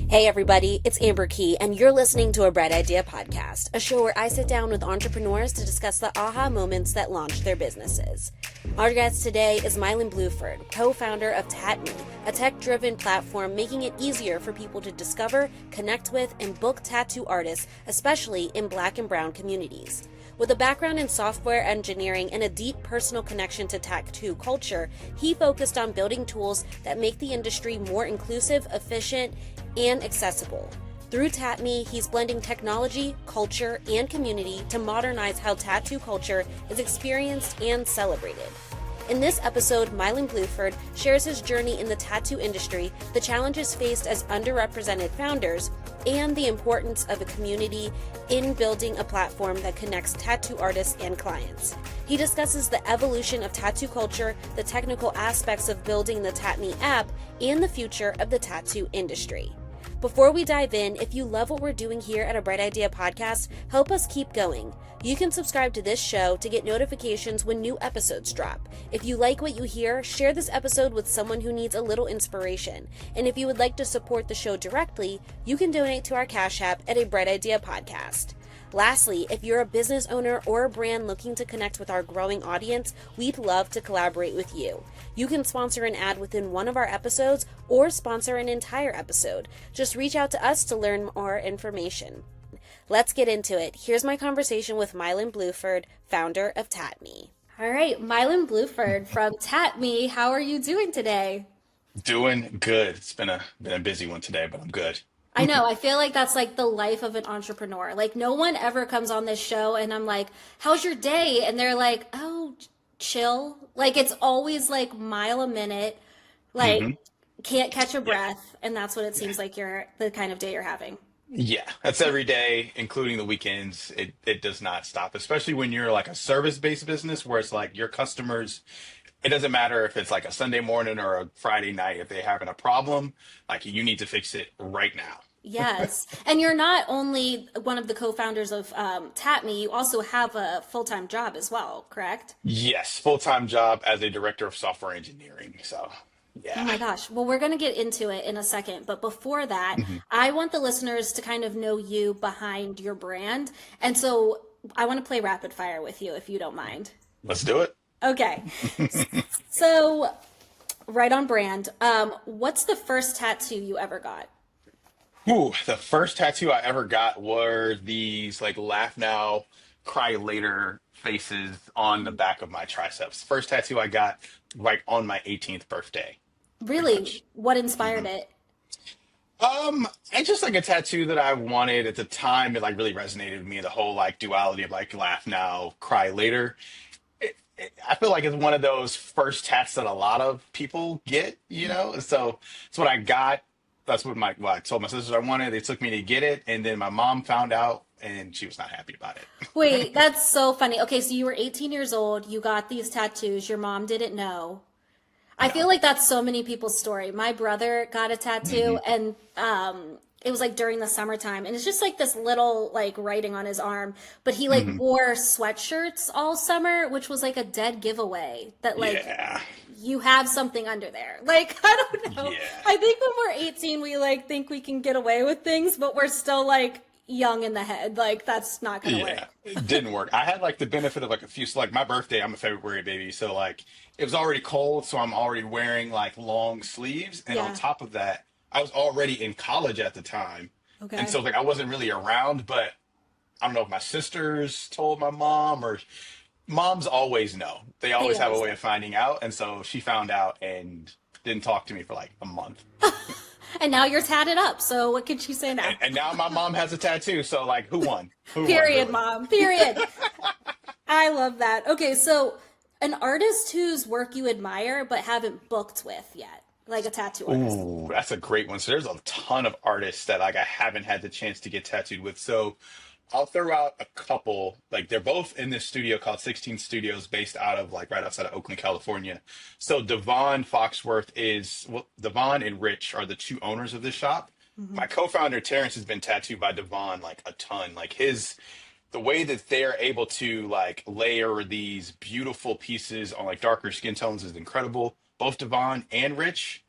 Hey everybody, it's Amber Key, and you're listening to a Bright Idea podcast, a show where I sit down with entrepreneurs to discuss the aha moments that launched their businesses. Our guest today is Mylon Blueford, co-founder of Tat Me, a tech-driven platform making it easier for people to discover, connect with, and book tattoo artists, especially in Black and Brown communities. With a background in software engineering and a deep personal connection to tattoo culture, he focused on building tools that make the industry more inclusive, efficient, and accessible. Through Tat Me, he's blending technology, culture, and community to modernize how tattoo culture is experienced and celebrated. In this episode, Mylon Blueford shares his journey in the tattoo industry, the challenges faced as underrepresented founders, and the importance of a community in building a platform that connects tattoo artists and clients. He discusses the evolution of tattoo culture, the technical aspects of building the Tat Me app, and the future of the tattoo industry. Before we dive in, if you love what we're doing here at a Bright Idea podcast, help us keep going. You can subscribe to this show to get notifications when new episodes drop. If you like what you hear, share this episode with someone who needs a little inspiration. And if you would like to support the show directly, you can donate to our Cash App at a Bright Idea podcast. Lastly, if you're a business owner or a brand looking to connect with our growing audience, we'd love to collaborate with you. You can sponsor an ad within one of our episodes or sponsor an entire episode. Just reach out to us to learn more information. Let's get into it. Here's my conversation with Mylon Blueford, founder of Tat Me. All right, Mylon Blueford from Tat Me. How are you doing today? Doing good. It's been a busy one today, but I'm good. I know. I feel like that's like the life of an entrepreneur. Like no one ever comes on this show and I'm like, "How's your day?" And they're like, "Oh, chill." Like it's always like mile a minute, like hmm can't catch a Yeah. breath, and that's what it seems like you're the kind of day you're having. Yeah. That's every day, including the weekends. It does not stop, especially when you're like a service-based business where it's like your customers, it doesn't matter if it's like a Sunday morning or a Friday night, if they're having a problem, like you need to fix it right now. Yes. And you're not only one of the co-founders of TattMe, you also have a full-time job as well, correct? Yes, full-time job as a director of software engineering. So, Oh yeah. my gosh. Well, we're going to get into it in a second. But before that, Mhm. I want the listeners to kind of know you behind your brand. And so I want to play rapid fire with you if you don't mind. Let's do it. Okay. So, right on brand. What's the first tattoo you ever got? Ooh, the first tattoo I ever got were these like laugh now, cry later faces on the back of my triceps. First tattoo I got like on my 18th birthday, pretty Really, much. what inspired hmm it? It's just like a tattoo that I wanted at the time. It like really resonated with me, the whole like duality of like laugh now, cry later. I feel like it's one of those first tats that a lot of people get, you know? So it's what I got. That's what I told my sisters I wanted. They took me to get it, and then my mom found out, and she was not happy about it. Wait, that's so funny. Okay, so you were 18 years old, you got these tattoos, your mom didn't know. I feel No. like that's so many people's story. My brother got a tattoo hmm and it was like during the summertime and it's just like this little like writing on his arm, but he like hmm wore sweatshirts all summer, which was like a dead giveaway that like Yeah. you have something under there. Like, I don't know. Yeah. I think when we're 18, we like think we can get away with things, but we're still like young in the head. Like, that's not gonna work. Yeah, it didn't work. I had like the benefit of like a few, so like my birthday, I'm a February baby. So like it was already cold. So I'm already wearing like long sleeves. And on Yeah. top of that, I was already in college at the time. And Okay. so like I wasn't really around, but I don't know if my sisters told my mom or moms always know. They They always have a always way know. of finding out. And so she found out and didn't talk to me for like a month. And now you're tatted up. So what could she say now? And now my mom has a tattoo. So like who won? Who won Period, really? mom. Period. I love that. Okay, so an artist whose work you admire but haven't booked with yet, like a tattoo artist. Ooh, that's a great one. So there's a ton of artists that like I haven't had the chance to get tattooed with. So I'll throw out a couple. Like they're both in this studio called 16 Studios, based out of like right outside of Oakland, California. So Devon Foxworth is well, Devon and Rich are the two owners of this shop. Hmm. My co-founder Terrence has been tattooed by Devon like a ton. Like his the way that they're able to like layer these beautiful pieces on like darker skin tones is incredible. Both Devon and Rich.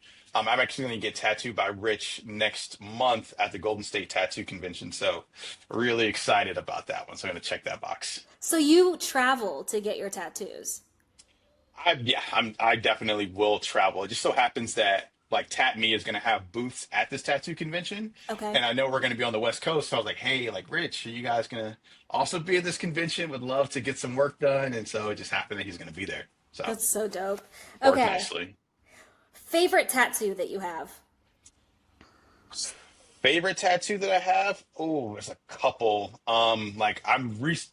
I'm actually going to get tattooed by Rich next month at the Golden State Tattoo Convention. So really excited about that one. So I'm going to check that box. So you travel to get your tattoos. I definitely will travel. It just so happens that like Tat Me is going to have booths at this tattoo convention, Okay. and I know we're going to be on the West Coast. So I was like, hey, like Rich, are you guys going to also be at this convention? Would love to get some work done, and so it just happened that he's going to be there. So That's so dope. worked Okay. nicely. Favorite tattoo that you have? Favorite tattoo that I have? Oh, there's a couple. Like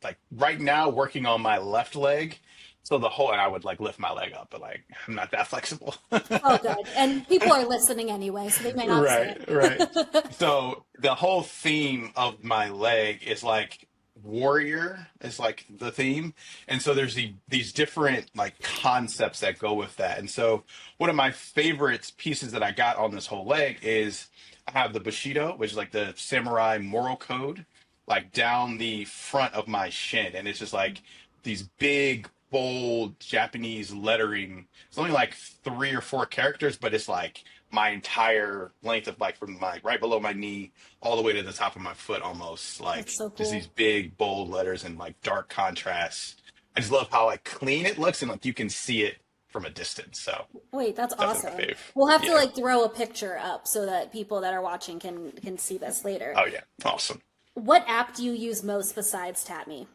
like right now working on my left leg. So the whole and I would like lift my leg up, but like I'm not that flexible. Oh, good. And people are listening anyway, so they may not see Right, right. it. So the whole theme of my leg is like warrior is like the theme. And so there's these different like concepts that go with that. And so one of my favorite pieces that I got on this whole leg is I have the Bushido, which is like the samurai moral code, like down the front of my shin. And it's just like these big, bold Japanese lettering. It's only like 3 or 4 characters, but it's like my entire length of like from my right below my knee all the way to the top of my foot almost That's like so just these cool. big bold letters and like dark contrasts. I just love how like clean it looks and like you can see it from a distance. So Wait, that's definitely my awesome. fave. We'll have to Yeah. like throw a picture up so that people that are watching can see this later. Oh yeah. Awesome. What app do you use most besides TattMe?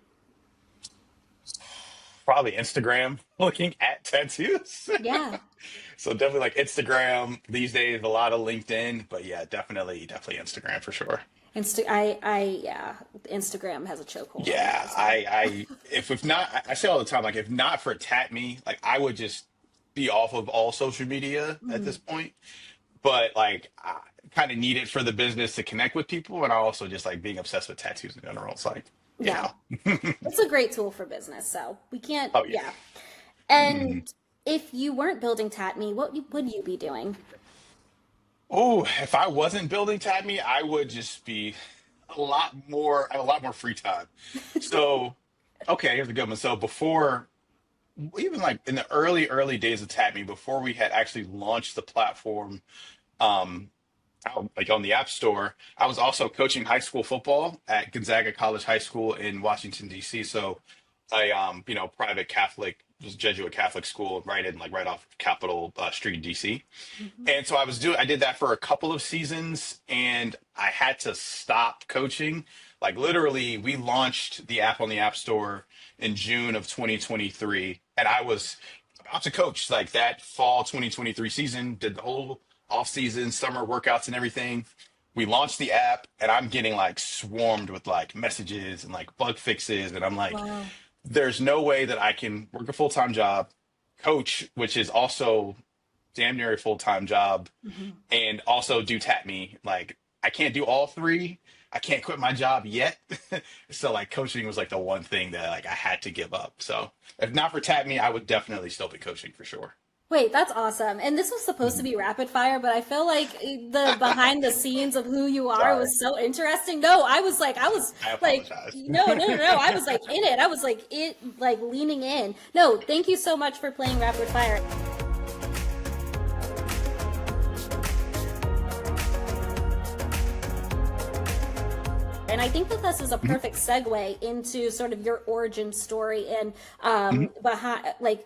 Probably Instagram looking at tattoos. Yeah. So definitely like Instagram these days, a lot of LinkedIn, but yeah, definitely Instagram for sure. Yeah, Instagram has a chokehold on me Yeah, as well. if not, I say all the time, like if not for Tat Me, like I would just be off of all social media at this point. But like, I kind of need it for the business to connect with people, and I also just like being obsessed with tattoos in general. It's like, you Yeah, know, it's a great tool for business, so we can't, oh yeah. yeah. And if you weren't building TattMe, would you be doing? Oh, if I wasn't building Tat Me, I would just be I have a lot more free time. So, okay, here's a good one. So before even like in the early days of TattMe, before we had actually launched the platform, um, out, like on the App Store, I was also coaching high school football at Gonzaga College High School in Washington D.C. So, private Catholic, just Jesuit Catholic school, right off Capitol Street, in D.C. Mhm. And so I did that for a couple of seasons and I had to stop coaching. Like literally, we launched the app on the App Store in June of 2023. And I was about to coach like that fall 2023 season, did the whole off season, summer workouts and everything. We launched the app and I'm getting like swarmed with like messages and like bug fixes. And I'm like, Wow. there's no way that I can work a full time job, coach, which is also damn near a full time job, Mhm. and also do tap me. Like I can't do all three. I can't quit my job yet. So like coaching was like the one thing that like I had to give up. So if not for tap me, I would definitely still be coaching for sure. Wait, that's awesome. And this was supposed to be rapid fire, but I feel like the behind the scenes of who you are Sorry, was so interesting. No, I like, apologize. no, no, no, no. I was like in it. I was like like leaning in. No, thank you so much for playing rapid fire. And I think that this is a Mhm, perfect segue into sort of your origin story and mhm, behind like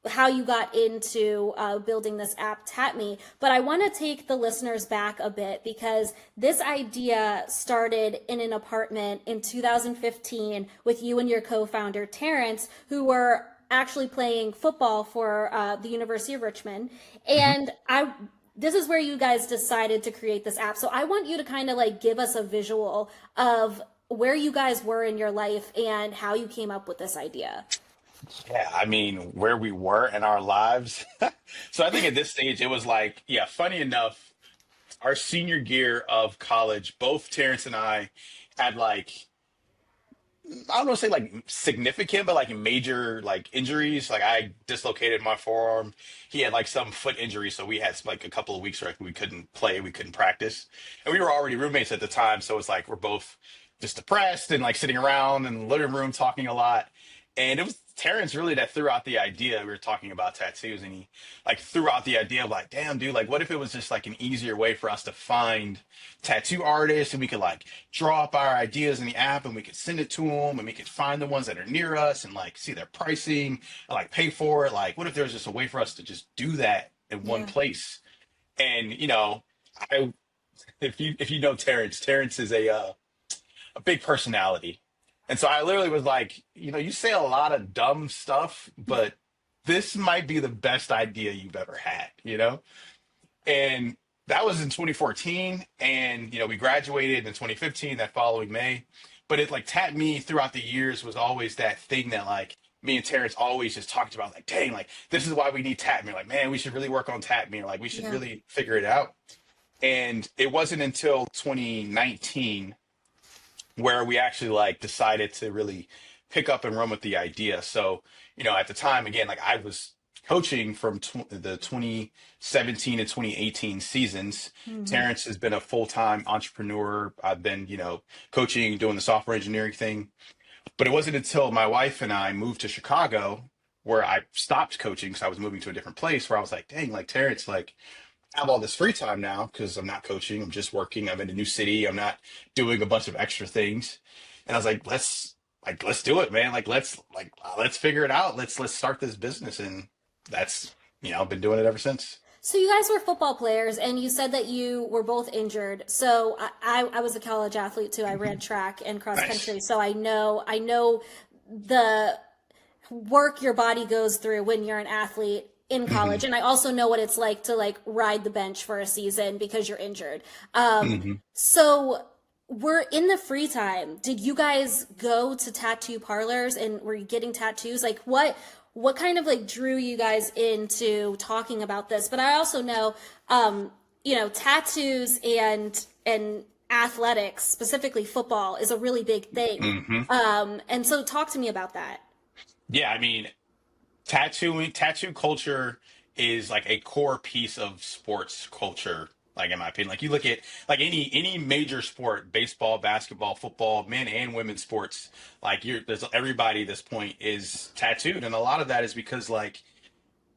how you got into building this app TattMe. But I want to take the listeners back a bit because this idea started in an apartment in 2015 with you and your co-founder Terrence, who were actually playing football for the University of Richmond. mhm. And I this is where you guys decided to create this app. So I want you to kind of like give us a visual of where you guys were in your life and how you came up with this idea. Yeah, I mean, where we were in our lives. So I think at this stage, it was like, yeah, funny enough, our senior year of college, both Terrence and I had like I don't want to say like significant, but like major like injuries. Like I dislocated my forearm. He had like some foot injury, so we had like a couple of weeks where like, we couldn't play, we couldn't practice, and we were already roommates at the time. So it's like we're both just depressed and like sitting around in the living room talking a lot. And it was Terrence really that threw out the idea. We were talking about tattoos, and he like threw out the idea of like, damn, dude, like, what if it was just like an easier way for us to find tattoo artists, and we could like draw up our ideas in the app, and we could send it to them, and we could find the ones that are near us, and like see their pricing, and like pay for it. Like, what if there was just a way for us to just do that in one Yeah. place? And I if you know Terrence, Terrence is a big personality. And so I literally was like, you say a lot of dumb stuff, but this might be the best idea you've ever had? And that was in 2014. And, we graduated in 2015, that following May. But it like Tat Me throughout the years was always that thing that like me and Terrence always just talked about, like, dang, like this is why we need Tat Me. Like, man, we should really work on Tat Me. Or like we should Yeah. really figure it out. And it wasn't until 2019 where we actually like decided to really pick up and run with the idea. So, at the time, again, like I was coaching from the 2017 and 2018 seasons. Hmm. Terrence has been a full-time entrepreneur. I've been, coaching, doing the software engineering thing. But it wasn't until my wife and I moved to Chicago where I stopped coaching because I was moving to a different place where I was like, dang, like Terrence, like I have all this free time now because I'm not coaching. I'm just working. I'm in a new city. I'm not doing a bunch of extra things. And I was like, let's do it, man. Let's figure it out. Let's start this business. And that's, I've been doing it ever since. So you guys were football players, and you said that you were both injured. So I was a college athlete too. I ran track and cross Nice. country, so I know the work your body goes through when you're an athlete in Hmm. college, and I also know what it's like to like ride the bench for a season because you're injured. Hmm. So we're in the free time. Did you guys go to tattoo parlors and were you getting tattoos? Like what kind of like drew you guys into talking about this? But I also know tattoos and athletics, specifically football, is a really big thing. Hmm. And so talk to me about that. Yeah. I mean, tattoo culture is like a core piece of sports culture, like in my opinion. Like you look at like any major sport, baseball, basketball, football, men and women's sports, like there's everybody at this point is tattooed, and a lot of that is because like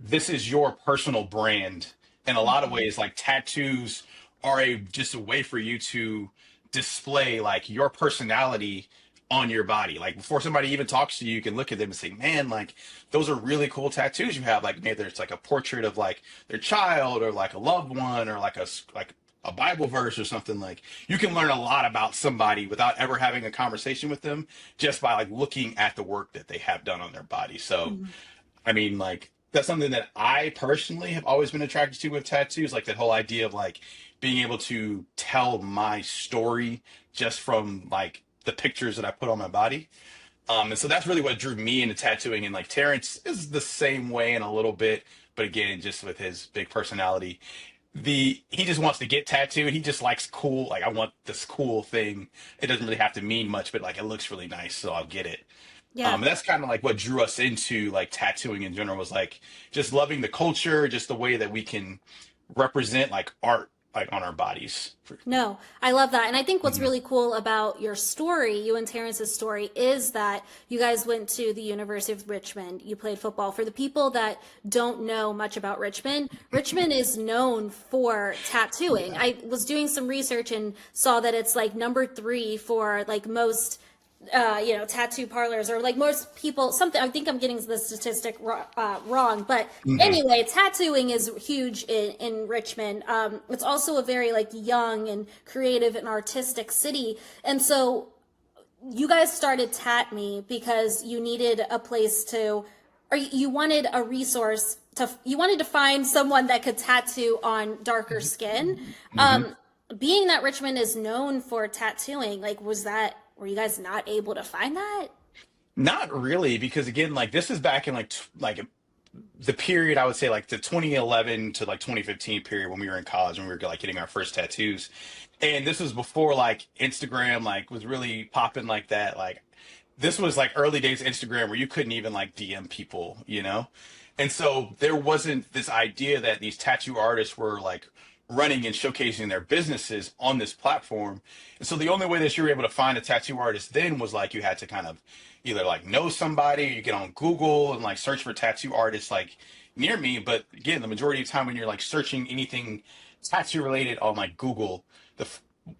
this is your personal brand in a lot of ways. Like tattoos are just a way for you to display like your personality on your body. Like before somebody even talks to you, you can look at them and say, man, like those are really cool tattoos you have. Like maybe it's like a portrait of like their child or like a loved one or like a Bible verse or something. Like you can learn a lot about somebody without ever having a conversation with them, just by like looking at the work that they have done on their body. So I mean, like that's something that I personally have always been attracted to with tattoos, like that whole idea of like being able to tell my story just from like the pictures that I put on my body. And so that's really what drew me into tattooing. And like Terrence is the same way in a little bit, but again, just with his big personality, he just wants to get tattooed. He just likes cool. Like I want this cool thing. It doesn't really have to mean much, but like it looks really nice, so I'll get it. Yeah. And that's kind of like what drew us into like tattooing in general, was like just loving the culture, just the way that we can represent like art like on our bodies. No, I love that. And I think what's Mhm. really cool about your story, you and Terrence's story, is that you guys went to the University of Richmond. You played football. For the people that don't know much about Richmond, Richmond is known for tattooing. Yeah. I was doing some research and saw that it's like number three for like most tattoo parlors, or like most people, something. I think I'm getting the statistic wrong, but Hmm. anyway, tattooing is huge in Richmond. It's also a very like young and creative and artistic city, and so you guys started Tat Me because you needed a place to, or you wanted a resource to, you wanted to find someone that could tattoo on darker skin. Hmm. Being that Richmond is known for tattooing, like were you guys not able to find that? Not really, because again, like this is back in like the period, I would say like the 2011 to like 2015 period when we were in college, when we were like getting our first tattoos. And this was before like Instagram like was really popping like that. Like this was like early days Instagram where you couldn't even like DM people. And so there wasn't this idea that these tattoo artists were like running and showcasing their businesses on this platform. And so the only way that you were able to find a tattoo artist then was like you had to kind of either like know somebody, or you get on Google and like search for tattoo artists like near me. But again, the majority of the time when you're like searching anything tattoo related on like Google, the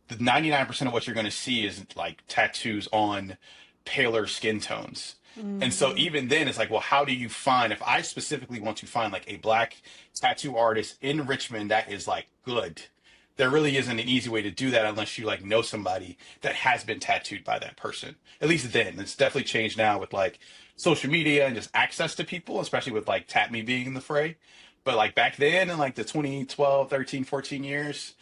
the 99% of what you're going to see is like tattoos on paler skin tones. And so Mm. even then it's like, well, how do you find, if I specifically want to find like a black tattoo artist in Richmond that is like good, there really isn't an easy way to do that unless you like know somebody that has been tattooed by that person. At least then. It's definitely changed now with like social media and just access to people, especially with like TattMe being in the fray. But like back then in like the 2012, 13, 14 years,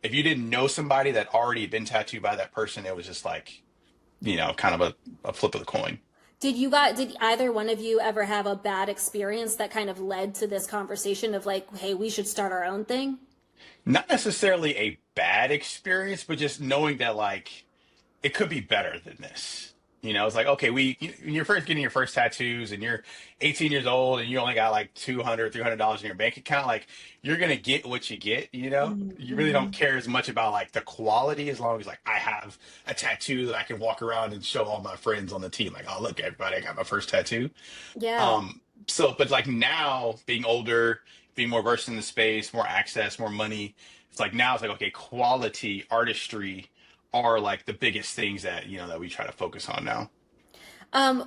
if you didn't know somebody that already had been tattooed by that person, it was just like, kind of a flip of the coin. Did either one of you ever have a bad experience that kind of led to this conversation of like, hey, we should start our own thing? Not necessarily a bad experience, but just knowing that like it could be better than this. It's like, okay, when you're first getting your first tattoos and you're 18 years old and you only got like 200, $300 in your bank account, like you're going to get what you get, you really don't Mm-hmm. care as much about like the quality as long as like I have a tattoo that I can walk around and show all my friends on the team. Like, oh, look, everybody, I got my first tattoo. Yeah. But like now being older, being more versed in the space, more access, more money, it's like now it's like, okay, quality, artistry are like the biggest things that, that we try to focus on now.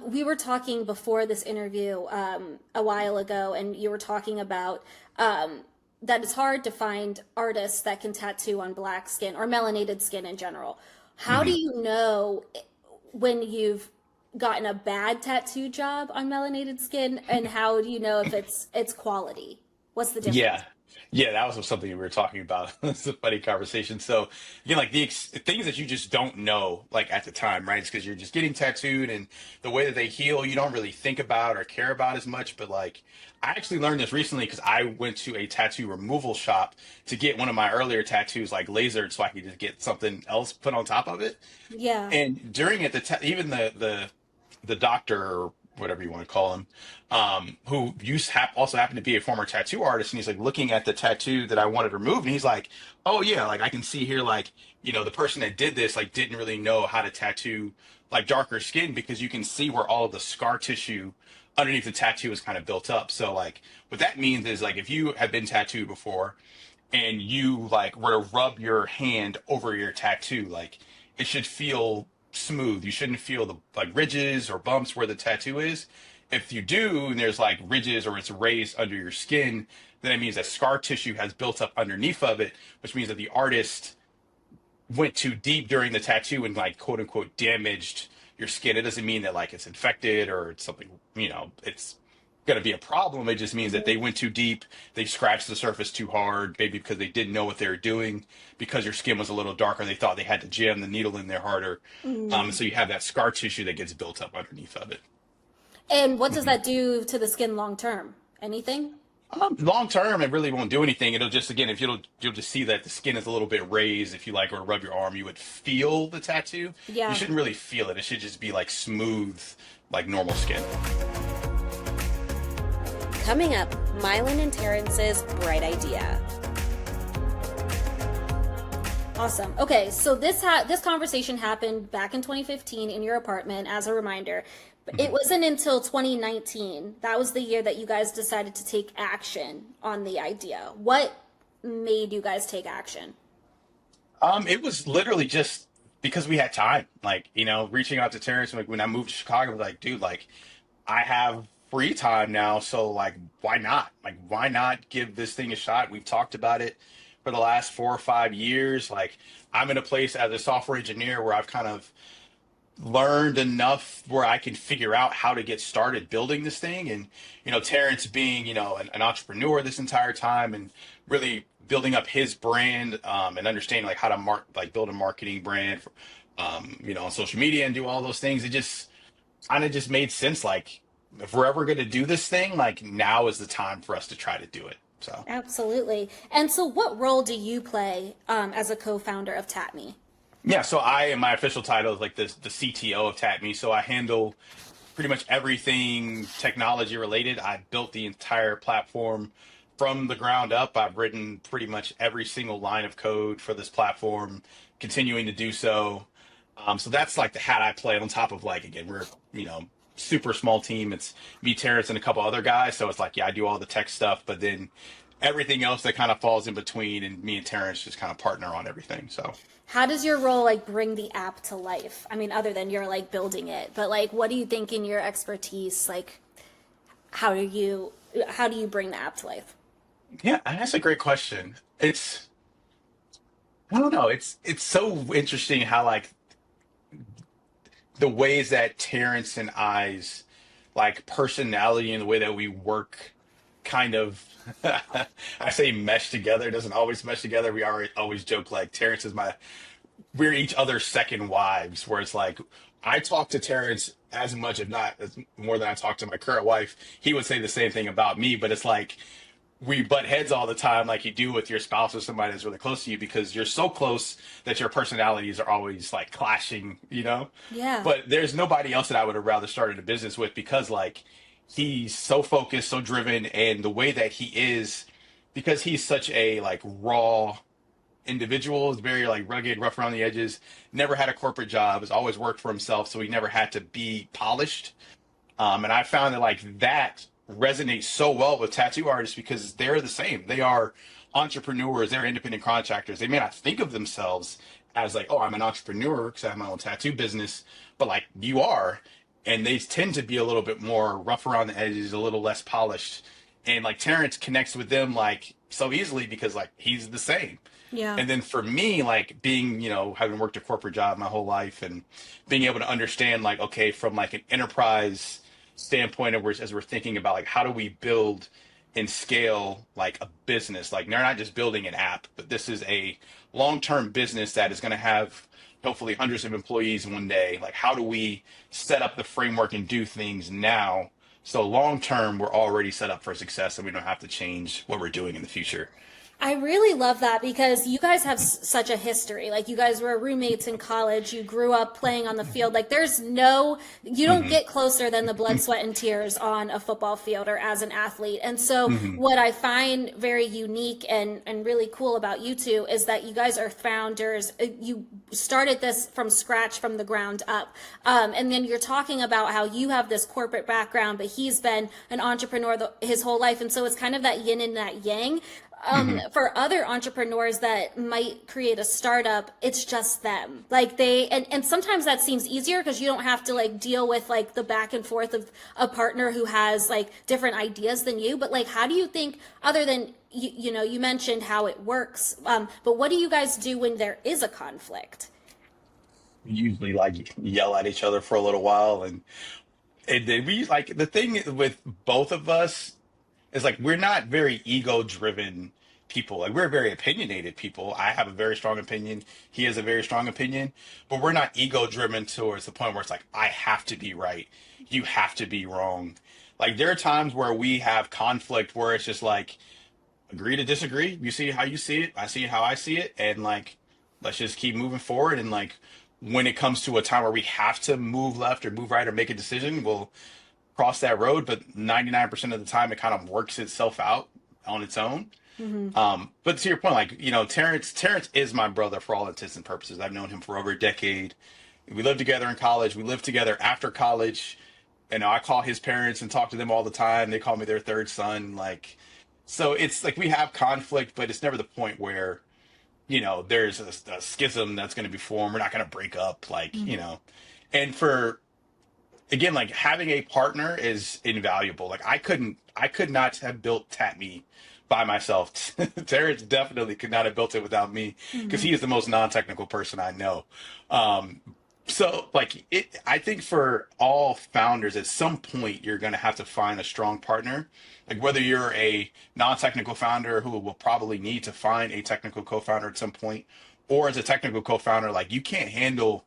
We were talking before this interview a while ago, and you were talking about that it's hard to find artists that can tattoo on black skin or melanated skin in general. How do Mhm. you know when you've gotten a bad tattoo job on melanated skin, and how do you know if it's quality? What's the difference? Yeah. Yeah, that was something we were talking about. It's a funny conversation. So, like things that you just don't know, like at the time, right? It's because you're just getting tattooed and the way that they heal, you don't really think about or care about as much. But like, I actually learned this recently because I went to a tattoo removal shop to get one of my earlier tattoos like lasered so I could just get something else put on top of it. Yeah. And during it, even the doctor or whatever you want to call him, who also happened to be a former tattoo artist, and he's like looking at the tattoo that I wanted removed, and he's like, "Oh yeah, like I can see here, like the person that did this like didn't really know how to tattoo like darker skin because you can see where all of the scar tissue underneath the tattoo is kind of built up. So like what that means is like if you have been tattooed before and you like were to rub your hand over your tattoo, like it should feel smooth. You shouldn't feel the like ridges or bumps where the tattoo is. If you do, and there's like ridges or it's raised under your skin, then it means that scar tissue has built up underneath of it, which means that the artist went too deep during the tattoo and like quote unquote damaged your skin. It doesn't mean that like it's infected or it's something, it's going to be a problem. It just means that they went too deep. They scratched the surface too hard, maybe because they didn't know what they were doing, because your skin was a little darker. They thought they had to jam the needle in there harder. Mm. So you have that scar tissue that gets built up underneath of it. And what does Mhm. that do to the skin long term? Anything? Long term, it really won't do anything. It'll just, again, if you'll just see that the skin is a little bit raised. If you like, or rub your arm, you would feel the tattoo. You Yeah. shouldn't really feel it. It should just be like smooth, like normal skin. Coming up, Mylin and Terrence's bright idea. Awesome. Okay, so this conversation happened back in 2015 in your apartment. As a reminder, it Mhm. wasn't until 2019, that was the year that you guys decided to take action on the idea. What made you guys take action? It was literally just because we had time. Like, reaching out to Terrence, like when I moved to Chicago, I was like, dude, like I have free time now, so like why not? Like why not give this thing a shot? We've talked about it for the last 4 or 5 years. Like I'm in a place as a software engineer where I've kind of learned enough where I can figure out how to get started building this thing. And, Terrence being, an entrepreneur this entire time and really building up his brand, and understanding like how to build a marketing brand, for, on social media and do all those things. It just kind of just made sense. Like if we're ever going to do this thing, like now is the time for us to try to do it. So. Absolutely. And so, what role do you play as a co-founder of TattMe? Yeah, so I am my official title is like the CTO of TattMe. So I handle pretty much everything technology related. I built the entire platform from the ground up, I've written pretty much every single line of code for this platform, continuing to do so. So that's like the hat I play on top of like, again, we're, super small team. It's me, Terrence, and a couple other guys. So it's like, yeah, I do all the tech stuff, but then everything else that kind of falls in between, and me and Terrence just kind of partner on everything. So How does your role like bring the app to life? I mean, other than you're like building it, but like, what do you think in your expertise, like, how do you bring the app to life? yeah, that's a great question. I don't know. It's so interesting how like the ways that Terrence and I's like personality and the way that we work kind of I say mesh together. It doesn't always mesh together. We are always joke like Terrence is my we're each other's second wives, where it's like I talk to Terrence as much, if not as more than I talk to my current wife. He would say the same thing about me, but it's like we butt heads all the time, like you do with your spouse or somebody that's really close to you, because you're so close that your personalities are always like clashing. Yeah. But there's nobody else that I would have rather started a business with, because like he's so focused, so driven, and the way that he is, because he's such a like raw individual, is very like rugged, rough around the edges, never had a corporate job, has always worked for himself, so he never had to be polished. And I found that like that resonates so well with tattoo artists, because they're the same. They are entrepreneurs, they're independent contractors. They may not think of themselves as like, oh, I'm an entrepreneur because I have my own tattoo business, but like you are. And they tend to be a little bit more rough around the edges, a little less polished. And like Terrence connects with them like so easily because like he's the same. Yeah. And then for me, like being, having worked a corporate job my whole life and being able to understand like, okay, from like an enterprise standpoint of as we're thinking about like how do we build and scale like a business, like they're not just building an app, but this is a long-term business that is going to have hopefully hundreds of employees one day. Like how do we set up the framework and do things now so long term we're already set up for success and we don't have to change what we're doing in the future? I really love that because you guys have such a history. Like you guys were roommates in college. You grew up playing on the field. Like you don't get closer than the blood, sweat, and tears on a football field or as an athlete. And so what I find very unique and really cool about you two is that you guys are founders. You started this from scratch, from the ground up. And then you're talking about how you have this corporate background, but he's been an entrepreneur his whole life. And so it's kind of that yin and that yang. For other entrepreneurs that might create a startup, it's just them. Like and sometimes that seems easier because you don't have to like deal with like the back and forth of a partner who has like different ideas than you. But like, how do you think, other than, you mentioned how it works, but what do you guys do when there is a conflict? We usually like yell at each other for a little while. And then we like the thing with both of us is like we're not very ego driven people. Like we're very opinionated people. I have a very strong opinion. He has a very strong opinion, but we're not ego driven towards the point where it's like, I have to be right. You have to be wrong. Like there are times where we have conflict where it's just like, agree to disagree. You see how you see it. I see how I see it. And like, let's just keep moving forward. And like, when it comes to a time where we have to move left or move right or make a decision, we'll cross that road, but 99% of the time it kind of works itself out on its own. But to your point, like, Terrence is my brother for all intents and purposes. I've known him for over a decade. We lived together in college. We lived together after college. I call his parents and talk to them all the time. They call me their third son. Like, so it's like we have conflict, but it's never the point where, there's a schism that's going to be formed. We're not going to break up, like, and again, like having a partner is invaluable. Like I could not have built TattMe by myself. Terrence definitely could not have built it without me because he is the most non-technical person I know. So like I think for all founders, at some point, you're going to have to find a strong partner. Like whether you're a non-technical founder who will probably need to find a technical co-founder at some point, or as a technical co-founder, like you can't handle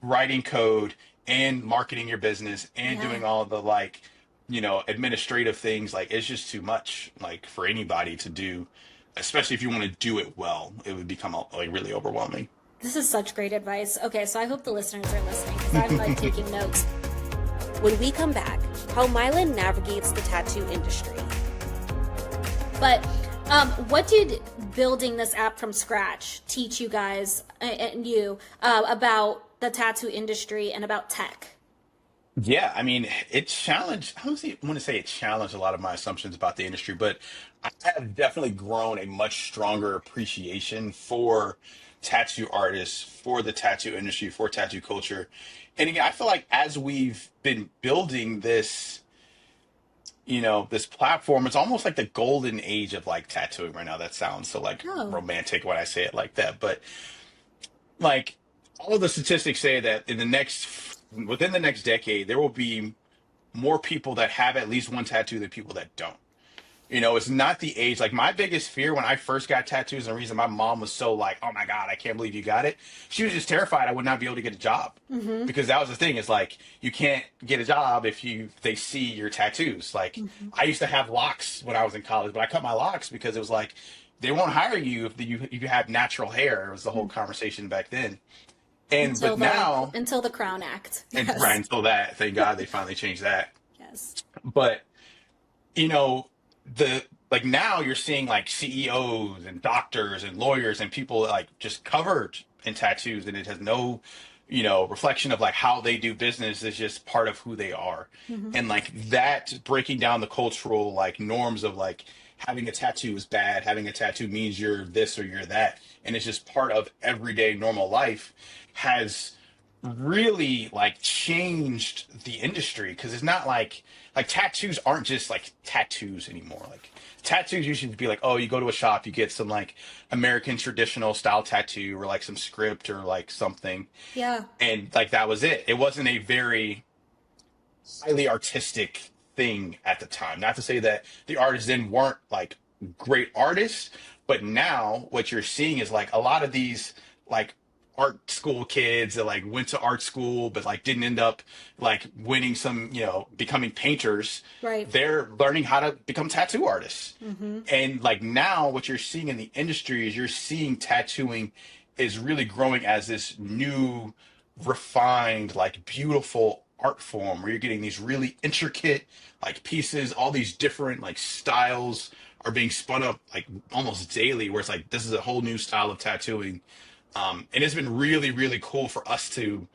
writing code and marketing your business and doing all the like, administrative things. Like it's just too much like for anybody to do, especially if you want to do it well. It would become like really overwhelming. This is such great advice. Okay, so I hope the listeners are listening because I'm like taking notes. When we come back, how Mylin navigates the tattoo industry. But what did building this app from scratch teach you guys and you about the tattoo industry and about tech? Yeah, I mean, it challenged, I don't want to say it challenged a lot of my assumptions about the industry, but I have definitely grown a much stronger appreciation for tattoo artists, for the tattoo industry, for tattoo culture. And again, I feel like as we've been building this, this platform, it's almost like the golden age of like tattooing right now. That sounds so like Oh, romantic when I say it like that, but like all of the statistics say that within the next decade, there will be more people that have at least one tattoo than people that don't. It's not the age. Like my biggest fear when I first got tattoos, and the reason my mom was so like, "Oh my God, I can't believe you got it." She was just terrified I would not be able to get a job because that was the thing. Is like you can't get a job if they see your tattoos. Like I used to have locks when I was in college, but I cut my locks because it was like they won't hire you if you have natural hair. It was the whole conversation back then. And until but now, the Crown Act. and right Yes. until that, thank God they finally changed that. Yes. But you know the like now you're seeing like CEOs and doctors and lawyers and people like just covered in tattoos, and it has no reflection of like how they do business. Is just part of who they are. And like that breaking down the cultural like norms of like having a tattoo is bad, having a tattoo means you're this or you're that, and it's just part of everyday normal life, has really like changed the industry because it's not like tattoos aren't just like tattoos anymore. Like tattoos used to be like, oh, you go to a shop, you get some like American traditional style tattoo or like some script or like something, Yeah. and like that was it. It wasn't a very highly artistic thing at the time. Not to say that the artists then weren't like great artists, but now what you're seeing is like a lot of these like art school kids that like went to art school but like didn't end up like winning some, becoming painters. Right. They're learning how to become tattoo artists. And like now what you're seeing in the industry is you're seeing tattooing is really growing as this new refined, like beautiful art form where you're getting these really intricate like pieces, all these different like styles are being spun up like almost daily, where it's like this is a whole new style of tattooing. And it's been really, really cool for us to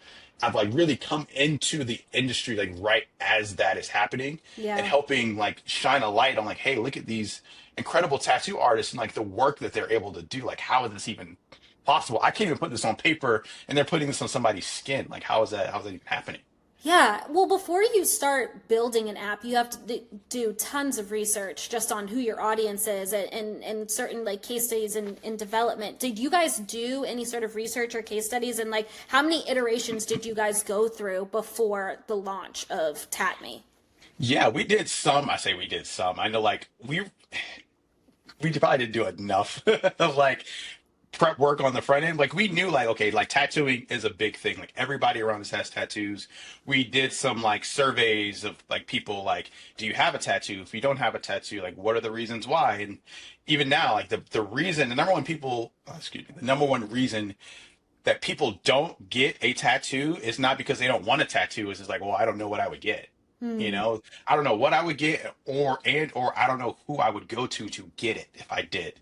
have like really come into the industry like right as that is happening and Yeah. helping like shine a light on like, hey, look at these incredible tattoo artists and like the work that they're able to do. Like, how is this even possible? I can't even put this on paper and they're putting this on somebody's skin. Like, how's that even happening? Yeah, well, before you start building an app, you have to do tons of research just on who your audience is and certain like case studies in development. Did you guys do any sort of research or case studies? And like, how many iterations did you guys go through before the launch of TattMe? Yeah, we did some. I say we did some. I know like we probably didn't do enough of like prep work on the front end. Like we knew like, okay, like tattooing is a big thing. Like everybody around us has tattoos. We did some like surveys of like people like, do you have a tattoo? If you don't have a tattoo, like what are the reasons why? And even now, like the number one people, excuse me, the number one reason that people don't get a tattoo is not because they don't want a tattoo. It's just like, well, I don't know what I would get. I don't know what I would get, or I don't know who I would go to get it if I did.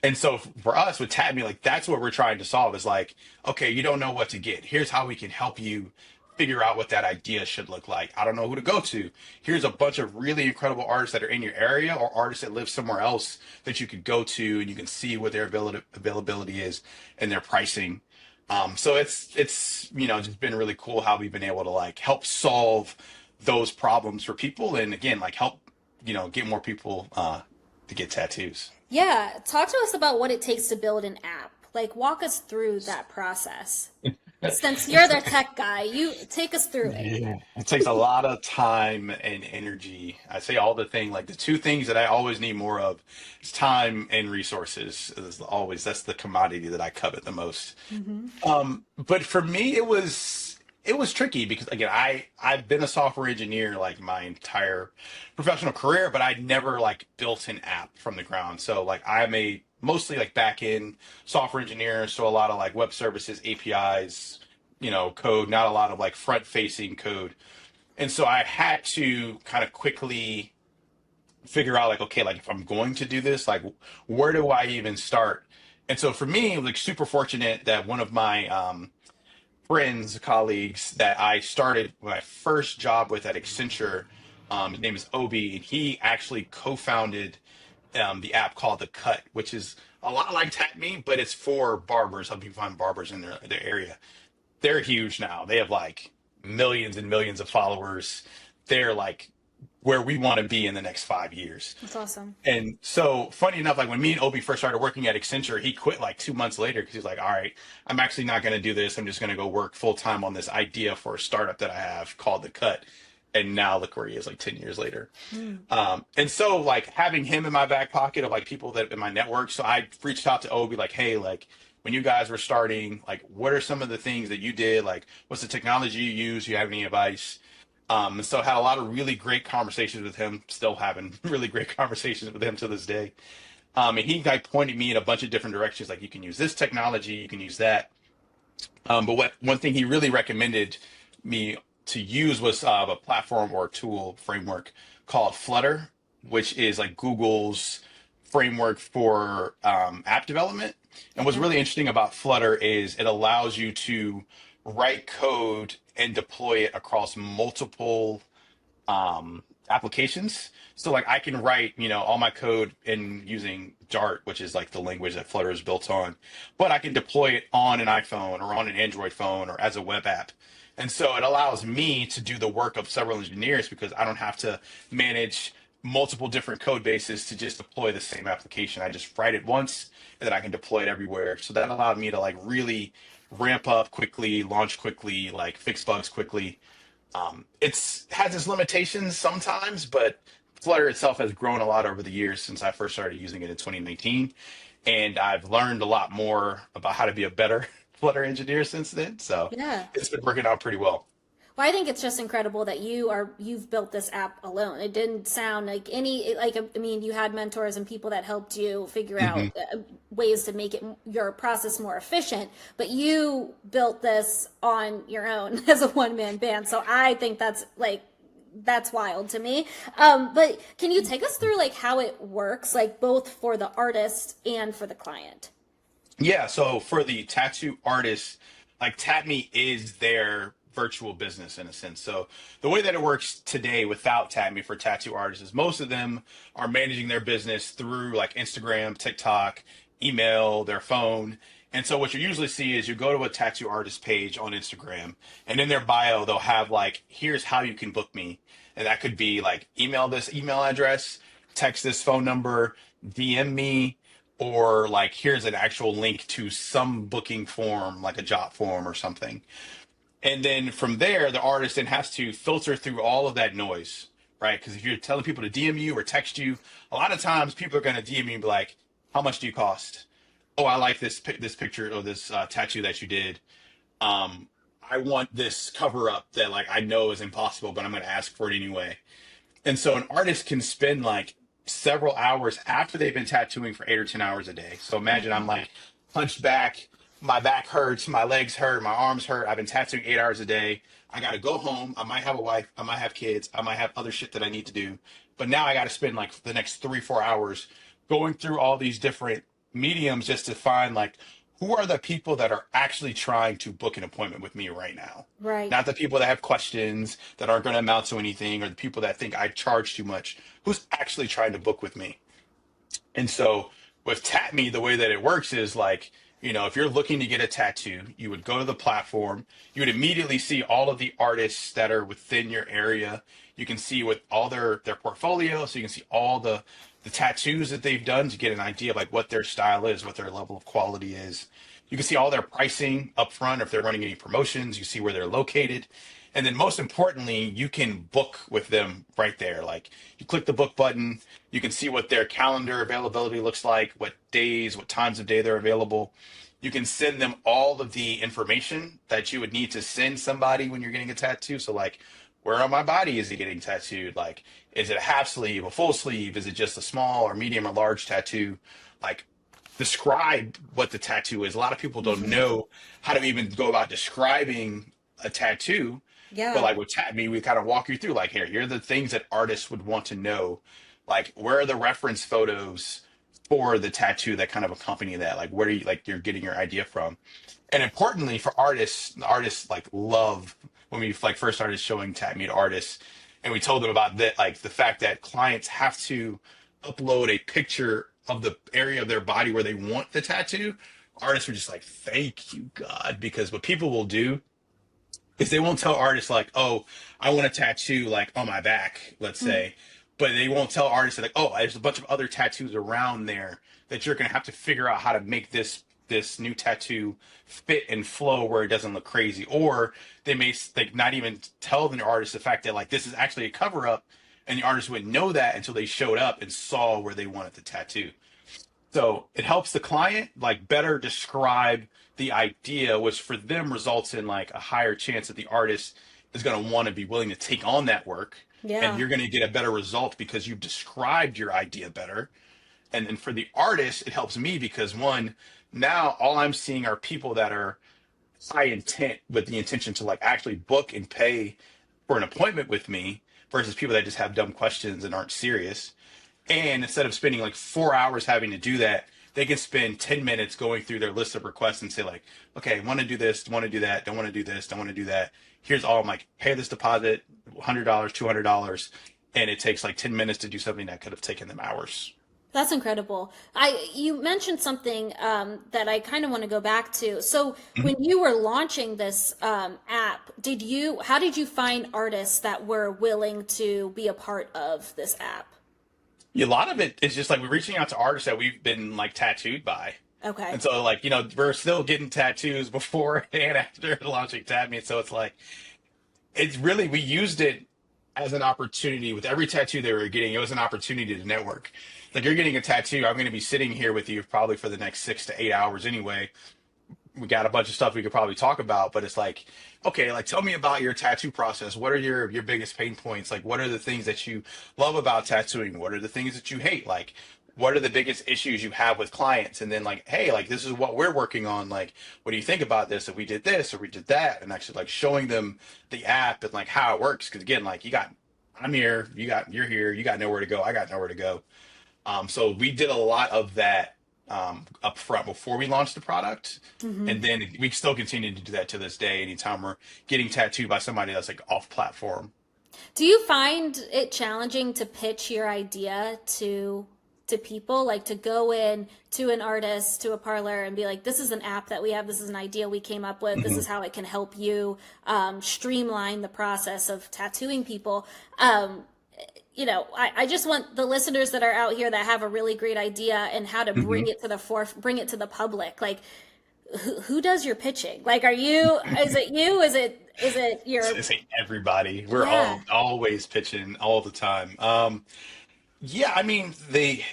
And so for us with TattMe, like that's what we're trying to solve is like, okay, you don't know what to get. Here's how we can help you figure out what that idea should look like. I don't know who to go to. Here's a bunch of really incredible artists that are in your area or artists that live somewhere else that you could go to and you can see what their availability is and their pricing. So it's just been really cool how we've been able to like help solve those problems for people and again like help get more people to get tattoos. Yeah, talk to us about what it takes to build an app. Like, walk us through that process. Since you're the tech guy, you take us through it. Yeah. It takes a lot of time and energy. I say all the thing, like the two things that I always need more of is time and resources. Is always that's the commodity that I covet the most. But for me, it was tricky because again, I've been a software engineer like my entire professional career, but I'd never like built an app from the ground. So like I'm a mostly like back end software engineer, so a lot of like web services, APIs, code, not a lot of like front facing code. And so I had to kind of quickly figure out like, okay, like if I'm going to do this, like where do I even start? And so for me, like super fortunate that one of my friends, colleagues that I started my first job with at Accenture, his name is Obi, and he actually co-founded the app called The Cut, which is a lot like TattMe, but it's for barbers, helping people find barbers in their area. They're huge now. They have like millions and millions of followers. They're like where we want to be in the next 5 years. That's awesome. And so, funny enough, like when me and Obi first started working at Accenture, he quit like 2 months later because he's like, all right, I'm actually not going to do this. I'm just going to go work full time on this idea for a startup that I have called The Cut. And now look where he is like 10 years later. And so, like, having him in my back pocket of like people that in my network. So I reached out to Obi, like, hey, like, when you guys were starting, like, what are some of the things that you did? Like, what's the technology you use? You have any advice? And so had a lot of really great conversations with him, still having really great conversations with him to this day. And he like pointed me in a bunch of different directions, like you can use this technology, you can use that. But what one thing he really recommended me to use was a platform or a tool framework called Flutter, which is like Google's framework for app development. And what's Okay. really interesting about Flutter is it allows you to write code and deploy it across multiple applications. So like I can write, all my code in using Dart, which is like the language that Flutter is built on, but I can deploy it on an iPhone or on an Android phone or as a web app. And so it allows me to do the work of several engineers because I don't have to manage multiple different code bases to just deploy the same application. I just write it once and then I can deploy it everywhere. So that allowed me to like really ramp up quickly, launch quickly, like fix bugs quickly. It's has its limitations sometimes, but Flutter itself has grown a lot over the years since I first started using it in 2019, and I've learned a lot more about how to be a better Flutter engineer since then. So Yeah. it's been working out pretty well. Well, I think it's just incredible that you've built this app alone. It didn't sound like I mean, you had mentors and people that helped you figure out Mhm. ways to make your process more efficient, but you built this on your own as a one man band. So I think that's wild to me. But can you take us through like how it works, like both for the artist and for the client? Yeah, so for the tattoo artists, like TattMe is their virtual business in a sense. So the way that it works today without TattMe for tattoo artists is most of them are managing their business through like Instagram, TikTok, email, their phone. And so what you usually see is you go to a tattoo artist page on Instagram, and in their bio they'll have like, here's how you can book me. And that could be like email this email address, text this phone number, DM me, or like here's an actual link to some booking form like a job form or something. And then from there the artist then has to filter through all of that noise, right? Because if you're telling people to DM you or text you, a lot of times people are going to DM you and be like, how much do you cost? Oh, I like this picture or this tattoo that you did. um I want this cover up that like I know is impossible, but I'm going to ask for it anyway. And so an artist can spend like several hours after they've been tattooing for 8 or 10 hours a day. So imagine I'm like hunched back, my back hurts, my legs hurt, my arms hurt. I've been tattooing 8 hours a day. I got to go home. I might have a wife. I might have kids. I might have other shit that I need to do. But now I got to spend like the next 3, 4 hours going through all these different mediums just to find like who are the people that are actually trying to book an appointment with me right now. Right. Not the people that have questions that aren't going to amount to anything, or the people that think I charge too much. Who's actually trying to book with me? And so with TatMe, the way that it works is like, if you're looking to get a tattoo, you would go to the platform. You would immediately see all of the artists that are within your area. You can see with all their portfolio, so you can see all the tattoos that they've done to get an idea of like what their style is, what their level of quality is. You can see all their pricing up front, if they're running any promotions. You see where they're located. And then most importantly, you can book with them right there. Like you click the book button, you can see what their calendar availability looks like, what days, what times of day they're available. You can send them all of the information that you would need to send somebody when you're getting a tattoo. So like, where on my body is he getting tattooed? Like, is it a half sleeve, a full sleeve? Is it just a small or medium or large tattoo? Like, describe what the tattoo is. A lot of people don't know how to even go about describing a tattoo. But Yeah. like with TattMe, we kind of walk you through like, here are the things that artists would want to know Like, where are the reference photos for the tattoo that kind of accompany that? Like, where are you like you're getting your idea from? And importantly for artists, the artists like love when we like first started showing Tat Me to artists, and we told them about that, like the fact that clients have to upload a picture of the area of their body where they want the tattoo. Artists were just like, thank you, God, because what people will do is they won't tell artists like, oh, I want a tattoo like on my back, let's say, but they won't tell artists like, oh, there's a bunch of other tattoos around there that you're gonna have to figure out how to make this new tattoo fit and flow where it doesn't look crazy. Or they may like not even tell the artist the fact that like this is actually a cover up, and the artist wouldn't know that until they showed up and saw where they wanted the tattoo. So it helps the client like better describe the idea, which for them results in like a higher chance that the artist is going to want to be willing to take on that work. And Yeah. you're going to get a better result because you've described your idea better. And then for the artist, it helps me because one, now all I'm seeing are people that are high intent with the intention to like actually book and pay for an appointment with me versus people that just have dumb questions and aren't serious. And instead of spending like 4 hours having to do that, they can spend 10 minutes going through their list of requests and say like, okay, want to do this, want to do that, don't want to do this, don't want to do that. Here's all I'm like, pay this deposit, $100, $200. And it takes like 10 minutes to do something that could have taken them hours. That's incredible. You mentioned something that I kind of want to go back to. So when you were launching this app, how did you find artists that were willing to be a part of this app? Yeah, a lot of it is just like we're reaching out to artists that we've been like tattooed by. Okay. And so like, we're still getting tattoos before and after launching TattMe. So it's like, it's really, we used it as an opportunity with every tattoo they were getting. It was an opportunity to network. Like you're getting a tattoo. I'm going to be sitting here with you probably for the next 6 to 8 hours anyway. We got a bunch of stuff we could probably talk about, but it's like, okay, like tell me about your tattoo process. What are your biggest pain points? Like, what are the things that you love about tattooing? What are the things that you hate? Like, what are the biggest issues you have with clients? And then like, hey, like this is what we're working on. Like, what do you think about this? If we did this or we did that, and actually like showing them the app and like how it works. Because again, like I'm here, you're here, you got nowhere to go, I got nowhere to go. So we did a lot of that up front before we launched the product. And then we still continue to do that to this day. Anytime we're getting tattooed by somebody that's like off platform. Do you find it challenging to pitch your idea to people, like to go in to an artist, to a parlor and be like, this is an app that we have, this is an idea we came up with, this is how it can help you streamline the process of tattooing people? I just want the listeners that are out here that have a really great idea and how to bring it to the bring it to the public. Like, who does your pitching? Like, is it you? Is it your? It's everybody. We're Yeah. all always pitching all the time. Yeah, I mean the